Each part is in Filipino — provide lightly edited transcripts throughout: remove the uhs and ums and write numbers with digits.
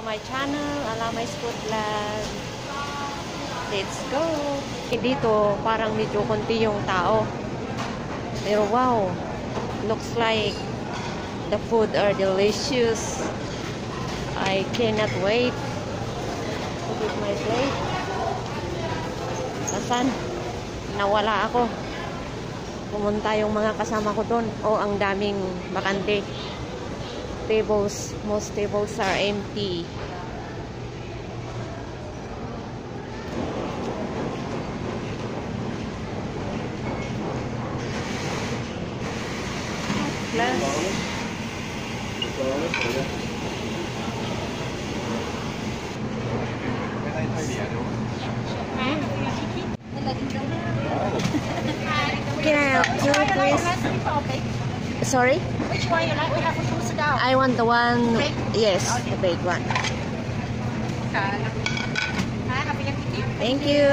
my channel, Alamay Scotland. Let's go! Dito, parang medyo konti yung tao. Pero wow! Looks like the food are delicious. I cannot wait to eat my plate. Nasaan? Nawala ako. Pumunta yung mga kasama ko doon. Oh, ang daming bakante. Tables, most tables are empty. Plus, can I help you, please? Sorry? Which one you like? We have a full down. I want the one, yes, the big one. Thank you.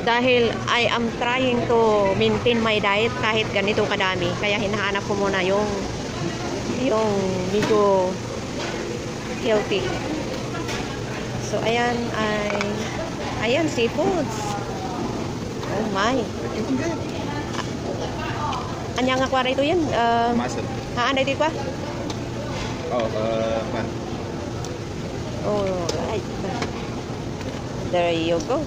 Dahil I am trying to maintain my diet kahit ganito kadami. Kaya hinahanap ko muna yung medyo healthy. So, ayan, seafoods. Oh my. Anya nga kwara ito yan? Muscle. Haan, ito kwa? Oh, man. Oh, right. There you go.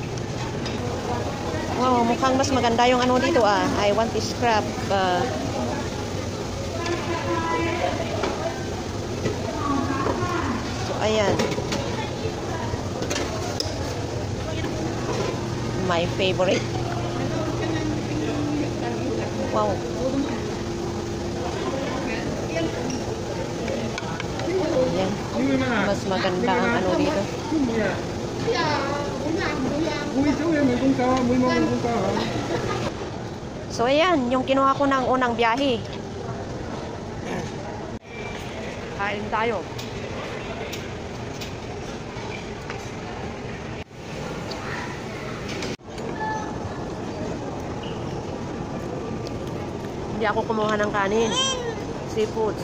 Wow, mukhang mas maganda yung ano dito ah. I want this crab. So, ayan. My favorite. Wow. Ayan. Mas maganda ang ano dito. So ayan, yung kinuha ko ng unang biyahe. Kain tayo. Hindi ako kumuha ng kanin. Seafood.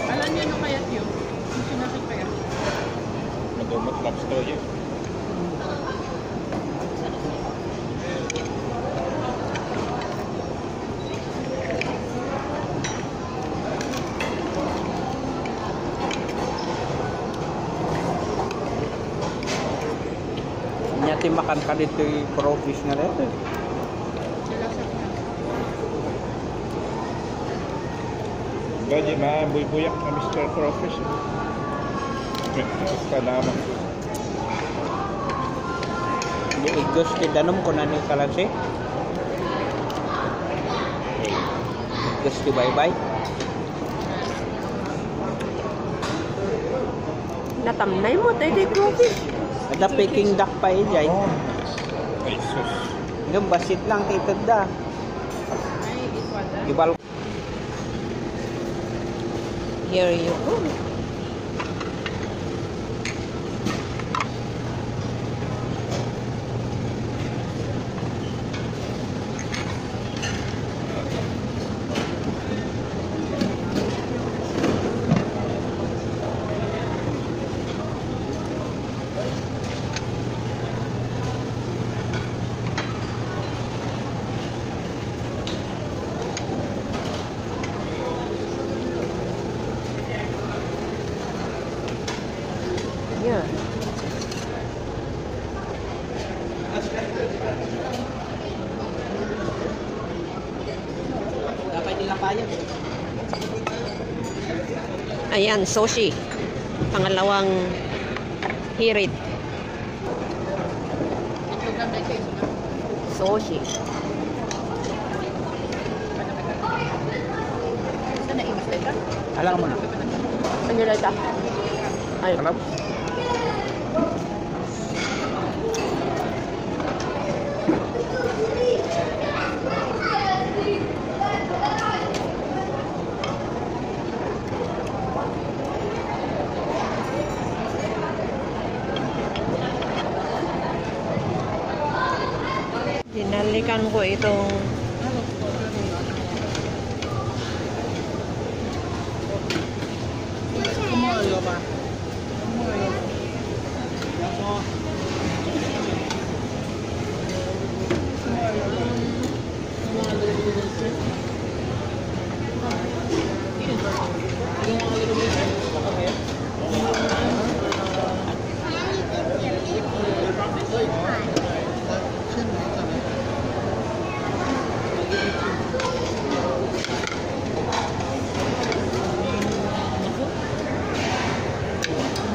Alam niyo nung kayat yun? Yung sinakit pa yan? Madomot lobster yun. Nyati makan ka dito yung pro-fish nga dito. Gaji, buy-buyak na Mr. Crawfish. Basta naman. Hindi igos tidanom ko na ni kalansi. Igos ti bye-bye. Natamnay mo tayo di crawfish. Ada Peking duck pa ijay. Oh. Ay, sus. Yung basit lang titad da. Ibal. Here you go. Yeah. Dapat nila kaya. Ayan, sushi. Pangalawang hirit. Sushi. Wala ka muna. Ano na ito? Ay. Sarap. Hinalikan ko itong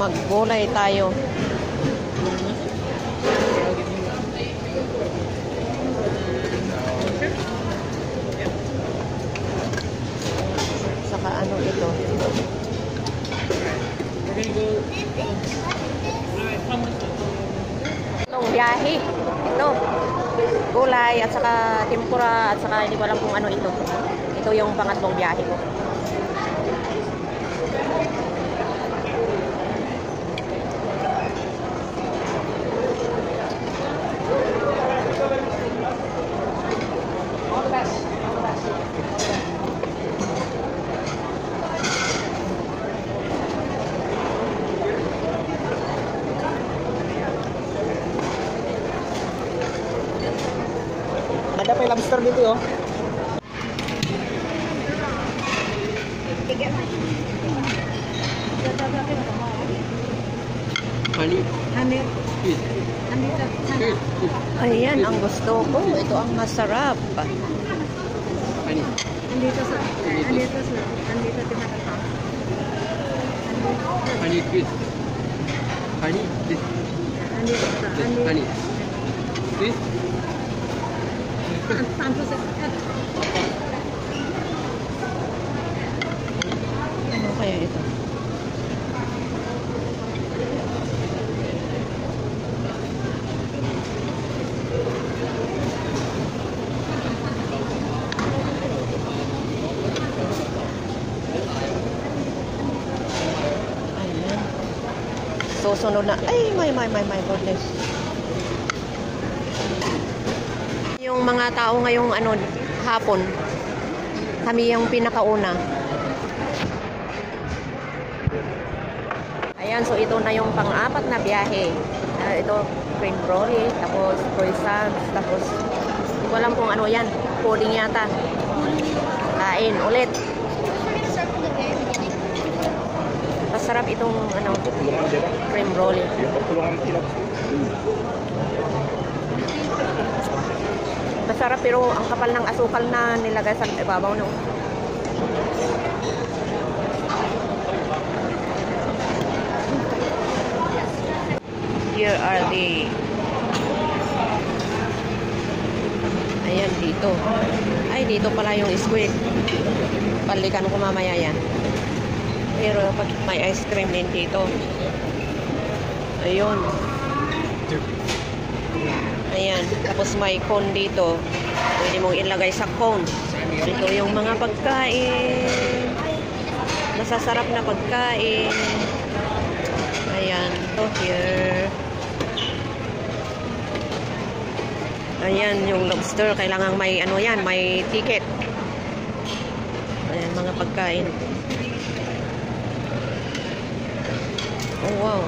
maggulay tayo. Saka ano ito? Itong biyahe. Ito. Gulay at saka tempura at saka hindi ko alam kung ano ito. Ito yung pangatlong biyahe ko. Ada pa yung lobster dito, oh. Ayan, ang gusto ko. Ito ang masarap. Andito tinatata. Honey fish. Honey fish. Honey. Fish. Ano kaya ito? Ayan. Susunod na. Ay, my goodness. Yung mga tao ngayong hapon, kami yung pinakauna. Ayan, so ito na yung pang-apat na biyahe. Ito, cream brolly, tapos croissants, tapos hindi ko alam kung ano yan. Pudding yata. Kain ulit. Masarap itong cream brolly. Masarap pero ang kapal ng asukal na nilagay sa ibabaw, no? Here are the... Ayan, dito. Ay, dito pala yung squid. Balikan ko mamaya yan. Pero pag may ice cream din dito. Ayun. Ayan. Tapos may cone dito. Pwede mong ilagay sa cone. Ito yung mga pagkain. Masasarap na pagkain. Ayan. So here. Ayan, yung lobster. Kailangan may ano yan, may ticket. Ayan, mga pagkain. Oh, wow.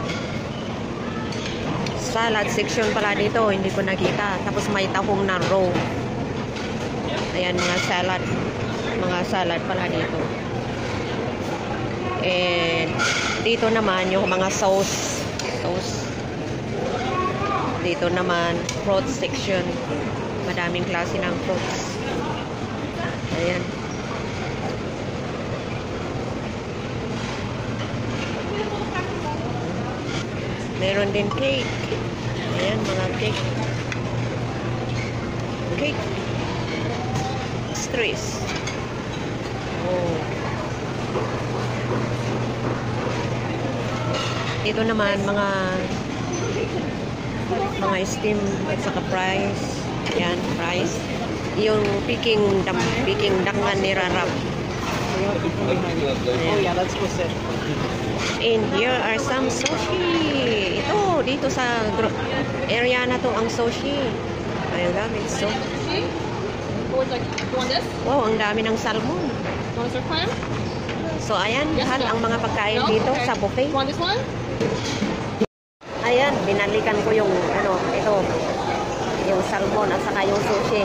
Salad section pala dito. Hindi ko nakita. Tapos may tahong na row. Ayan, mga salad. Mga salad pala dito. And dito naman yung mga sauce. Dito naman fruit section. Madaming klase ng fruits. Ayan. Meron din cake. Ayan, mga cake. Cake. Stress. Oh. Ito naman, mga steam at saka fries. Yan, fries. Yung Peking dangan ni Rarap. Oh yeah, that's what's it. And here are some sushi. Ito, dito sa area na to ang sushi. I love it so. Or like, you want this? Wow, ang dami ng salmon. You want this clam? So, ayan, Yes, lahat no. ang mga pagkain No? dito Okay. sa buffet. You want this one? Ayan, binalikan ko yung, ito, yung salmon at saka yung sushi.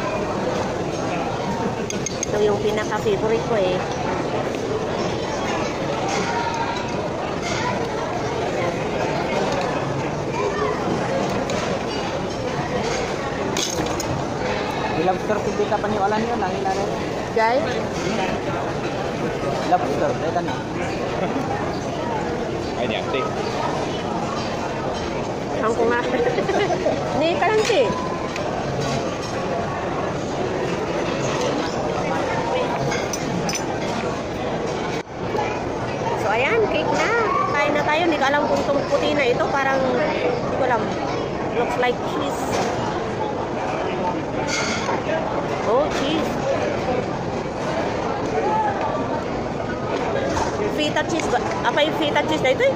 Ito yung pinaka-favorite ko eh. Lobster kita paniwalan yun, ang ina rin. Guys, Lobster, dito na. Ay, niya, ate. ang ko nga. Ni kalansi. So, ayan, cake na. Kain na tayo. Hindi ko alam kung itong puti na ito. Parang, hindi ko alam. Looks like cheese. Oh, cheese. Feta cheese ba? Apa yung feta cheese na ito eh?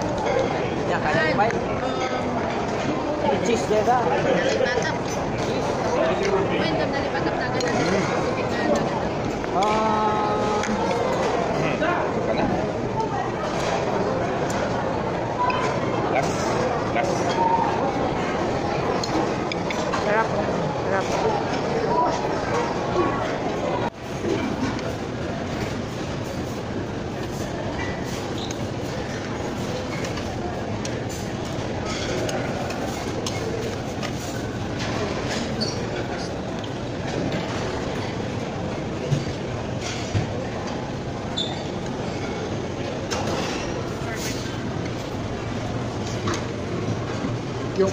Ya, kaya pa. Cheese dega. Ka na. Last. Sarap. Sarap. Yung